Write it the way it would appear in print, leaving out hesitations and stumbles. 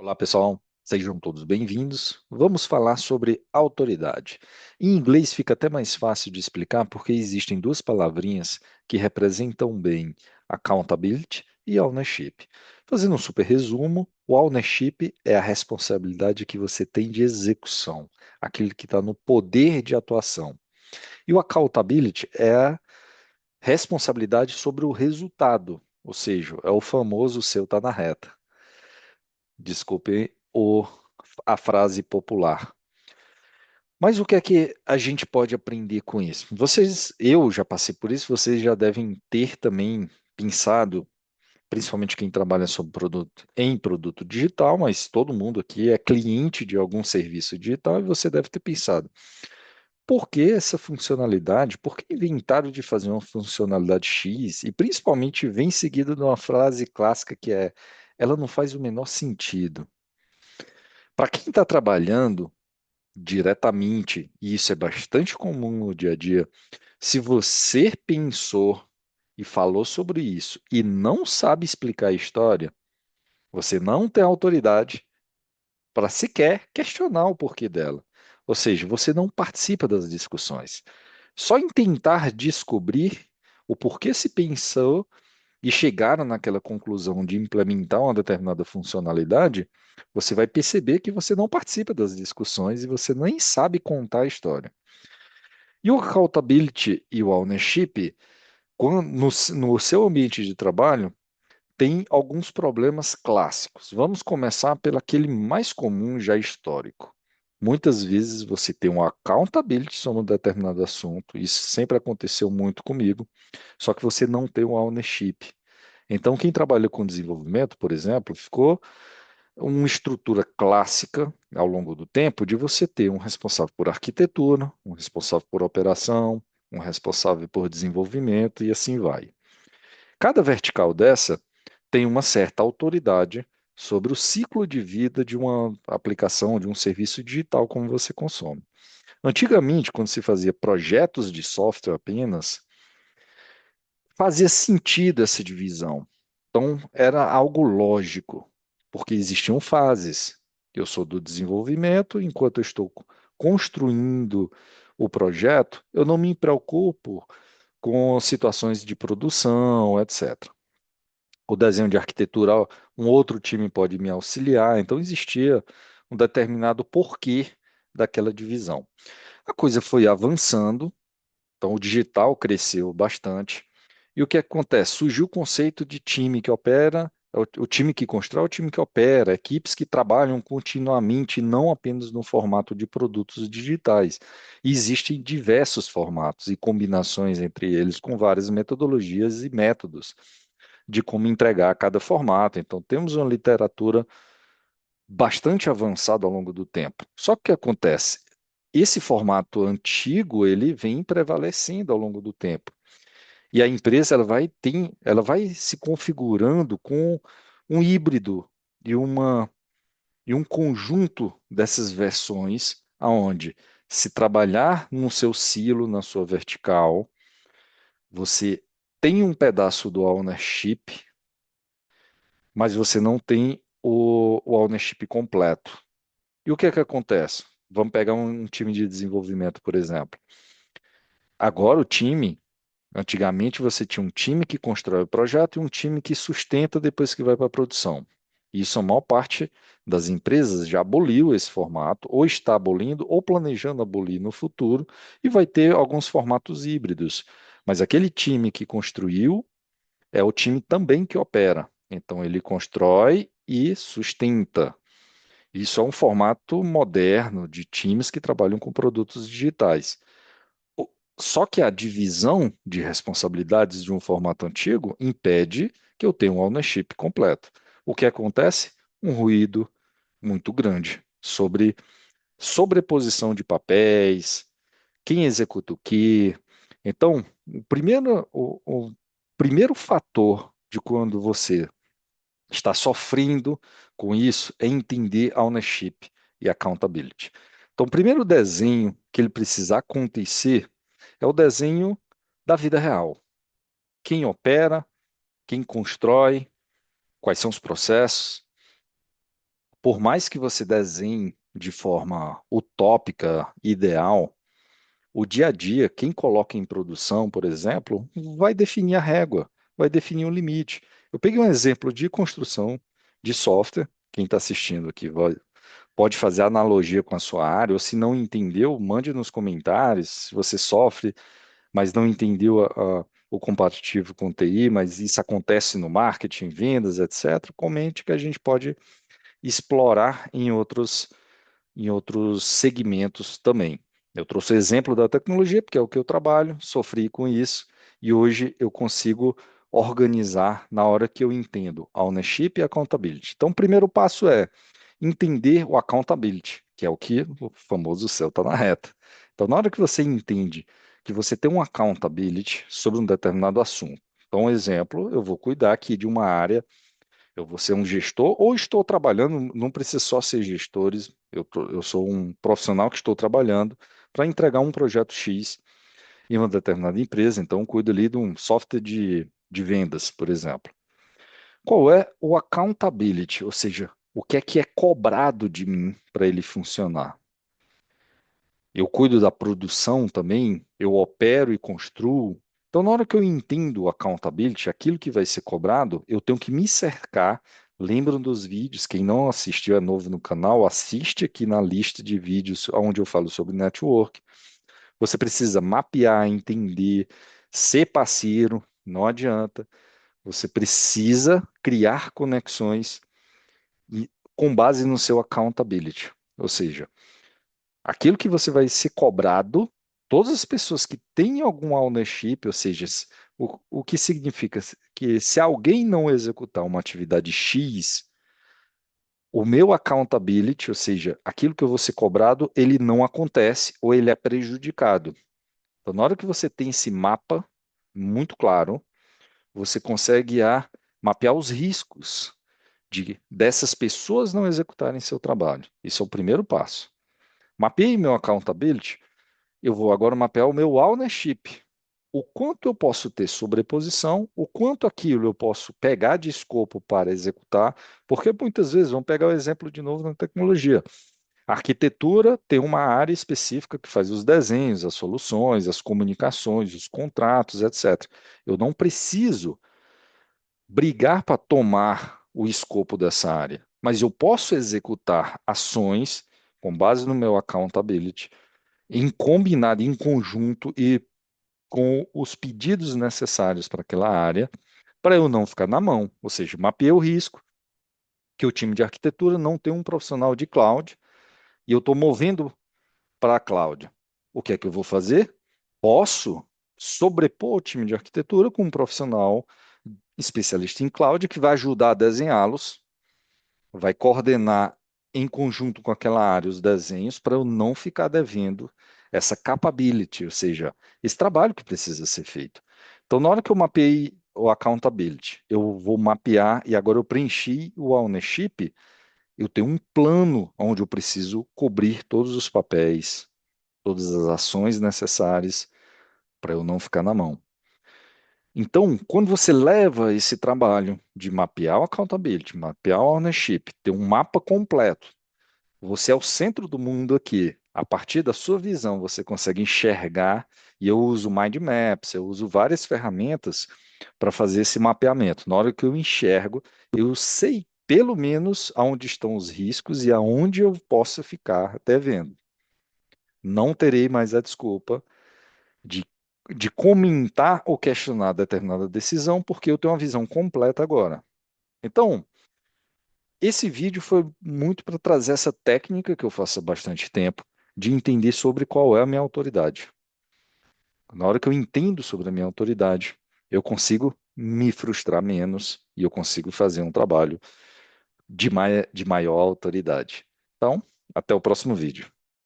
Olá, pessoal. Sejam todos bem-vindos. Vamos falar sobre autoridade. Em inglês fica até mais fácil de explicar porque existem duas palavrinhas que representam bem accountability e ownership. Fazendo um super resumo, o ownership é a responsabilidade que você tem de execução, aquilo que está no poder de atuação. E o accountability é a responsabilidade sobre o resultado, ou seja, é o famoso seu tá na reta. Desculpe a frase popular. Mas o que é que a gente pode aprender com isso? Eu já passei por isso, vocês já devem ter também pensado, principalmente quem trabalha sobre em produto digital, mas todo mundo aqui é cliente de algum serviço digital e você deve ter pensado, por que essa funcionalidade? Por que inventaram de fazer uma funcionalidade X? E principalmente vem seguido de uma frase clássica que é, ela não faz o menor sentido. Para quem está trabalhando diretamente, e isso é bastante comum no dia a dia, se você pensou e falou sobre isso e não sabe explicar a história, você não tem autoridade para sequer questionar o porquê dela. Ou seja, você não participa das discussões. Só em tentar descobrir o porquê se pensou e chegaram naquela conclusão de implementar uma determinada funcionalidade, você vai perceber que você não participa das discussões e você nem sabe contar a história. E o accountability e o ownership, no seu ambiente de trabalho, tem alguns problemas clássicos. Vamos começar pelo aquele mais comum já histórico. Muitas vezes você tem um accountability sobre um determinado assunto, isso sempre aconteceu muito comigo, só que você não tem um ownership. Então, quem trabalha com desenvolvimento, por exemplo, ficou uma estrutura clássica ao longo do tempo de você ter um responsável por arquitetura, um responsável por operação, um responsável por desenvolvimento e assim vai. Cada vertical dessa tem uma certa autoridade sobre o ciclo de vida de uma aplicação, de um serviço digital como você consome. Antigamente, quando se fazia projetos de software apenas, fazia sentido essa divisão. Então, era algo lógico, porque existiam fases. Eu sou do desenvolvimento, enquanto eu estou construindo o projeto, eu não me preocupo com situações de produção, etc. O desenho de arquitetura, um outro time pode me auxiliar, então existia um determinado porquê daquela divisão. A coisa foi avançando, então, o digital cresceu bastante. E o que acontece? Surgiu o conceito de time que opera, o time que constrói, é o time que opera, equipes que trabalham continuamente, não apenas no formato de produtos digitais. E existem diversos formatos e combinações entre eles, com várias metodologias e métodos de como entregar cada formato. Então, temos uma literatura bastante avançada ao longo do tempo. Só que o que acontece? Esse formato antigo, ele vem prevalecendo ao longo do tempo. E a empresa ela vai se configurando com um híbrido e e um conjunto dessas versões aonde se trabalhar no seu silo, na sua vertical, você tem um pedaço do ownership, mas você não tem o ownership completo. E o que é que acontece? Vamos pegar um time de desenvolvimento, por exemplo. Agora o time, antigamente você tinha um time que constrói o projeto e um time que sustenta depois que vai para a produção. Isso a maior parte das empresas já aboliu esse formato, ou está abolindo, ou planejando abolir no futuro, e vai ter alguns formatos híbridos. Mas aquele time que construiu é o time também que opera. Então ele constrói e sustenta. Isso é um formato moderno de times que trabalham com produtos digitais. O- Só que a divisão de responsabilidades de um formato antigo impede que eu tenha um ownership completo. O que acontece? Um ruído muito grande sobre sobreposição de papéis, quem executa o quê. Então, o primeiro fator de quando você está sofrendo com isso é entender ownership e accountability. Então, o primeiro desenho que ele precisa acontecer é o desenho da vida real. Quem opera, quem constrói, quais são os processos, Por mais que você desenhe de forma utópica, ideal, o dia a dia, quem coloca em produção, por exemplo, vai definir a régua, vai definir o limite. Eu peguei um exemplo de construção de software. Quem está assistindo aqui pode fazer analogia com a sua área, ou se não entendeu, mande nos comentários. Se você sofre, mas não entendeu o comparativo com TI, mas isso acontece no marketing, vendas, etc., comente que a gente pode explorar em outros segmentos também. Eu trouxe o exemplo da tecnologia, porque é o que eu trabalho, sofri com isso, e hoje eu consigo organizar na hora que eu entendo a ownership e a accountability. Então, o primeiro passo é entender o accountability, que é o que o famoso céu está na reta. Então, na hora que você entende que você tem um accountability sobre um determinado assunto, então, um exemplo, eu vou cuidar aqui de uma área, eu vou ser um gestor ou estou trabalhando, não precisa só ser gestores, eu sou um profissional que estou trabalhando para entregar um projeto X em uma determinada empresa, então eu cuido ali de um software de vendas, por exemplo. Qual é o accountability, ou seja, o que é cobrado de mim para ele funcionar? Eu cuido da produção também, eu opero e construo. Então, na hora que eu entendo o accountability, aquilo que vai ser cobrado, eu tenho que me cercar. Lembram dos vídeos? Quem não assistiu é novo no canal, assiste aqui na lista de vídeos onde eu falo sobre network. Você precisa mapear, entender, ser parceiro, não adianta. Você precisa criar conexões com base no seu accountability. Ou seja, aquilo que você vai ser cobrado, todas as pessoas que têm algum ownership, ou seja, o que significa que se alguém não executar uma atividade X, o meu accountability, ou seja, aquilo que eu vou ser cobrado, ele não acontece ou ele é prejudicado. Então, na hora que você tem esse mapa muito claro, você consegue mapear os riscos dessas pessoas não executarem seu trabalho. Isso é o primeiro passo. Mapeei meu accountability, eu vou agora mapear o meu ownership. O quanto eu posso ter sobreposição, o quanto aquilo eu posso pegar de escopo para executar, porque muitas vezes, vamos pegar o exemplo de novo na tecnologia. A arquitetura tem uma área específica que faz os desenhos, as soluções, as comunicações, os contratos, etc. Eu não preciso brigar para tomar o escopo dessa área, mas eu posso executar ações com base no meu accountability, em combinado, em conjunto e com os pedidos necessários para aquela área, para eu não ficar na mão, ou seja, mapeei o risco que o time de arquitetura não tem um profissional de cloud e eu estou movendo para a cloud. O que é que eu vou fazer? Posso sobrepor o time de arquitetura com um profissional especialista em cloud que vai ajudar a desenhá-los, vai coordenar em conjunto com aquela área os desenhos para eu não ficar devendo essa capability, ou seja, esse trabalho que precisa ser feito. Então, na hora que eu mapeei o accountability, eu vou mapear e agora eu preenchi o ownership, eu tenho um plano onde eu preciso cobrir todos os papéis, todas as ações necessárias para eu não ficar na mão. Então, quando você leva esse trabalho de mapear o accountability, mapear o ownership, ter um mapa completo, você é o centro do mundo aqui. A partir da sua visão, você consegue enxergar, e eu uso mind maps, eu uso várias ferramentas para fazer esse mapeamento. Na hora que eu enxergo, eu sei pelo menos aonde estão os riscos e aonde eu posso ficar devendo. Não terei mais a desculpa de, de comentar ou questionar determinada decisão, porque eu tenho uma visão completa agora. Então, esse vídeo foi muito para trazer essa técnica que eu faço há bastante tempo, de entender sobre qual é a minha autoridade. Na hora que eu entendo sobre a minha autoridade, eu consigo me frustrar menos e eu consigo fazer um trabalho de maior autoridade. Então, até o próximo vídeo.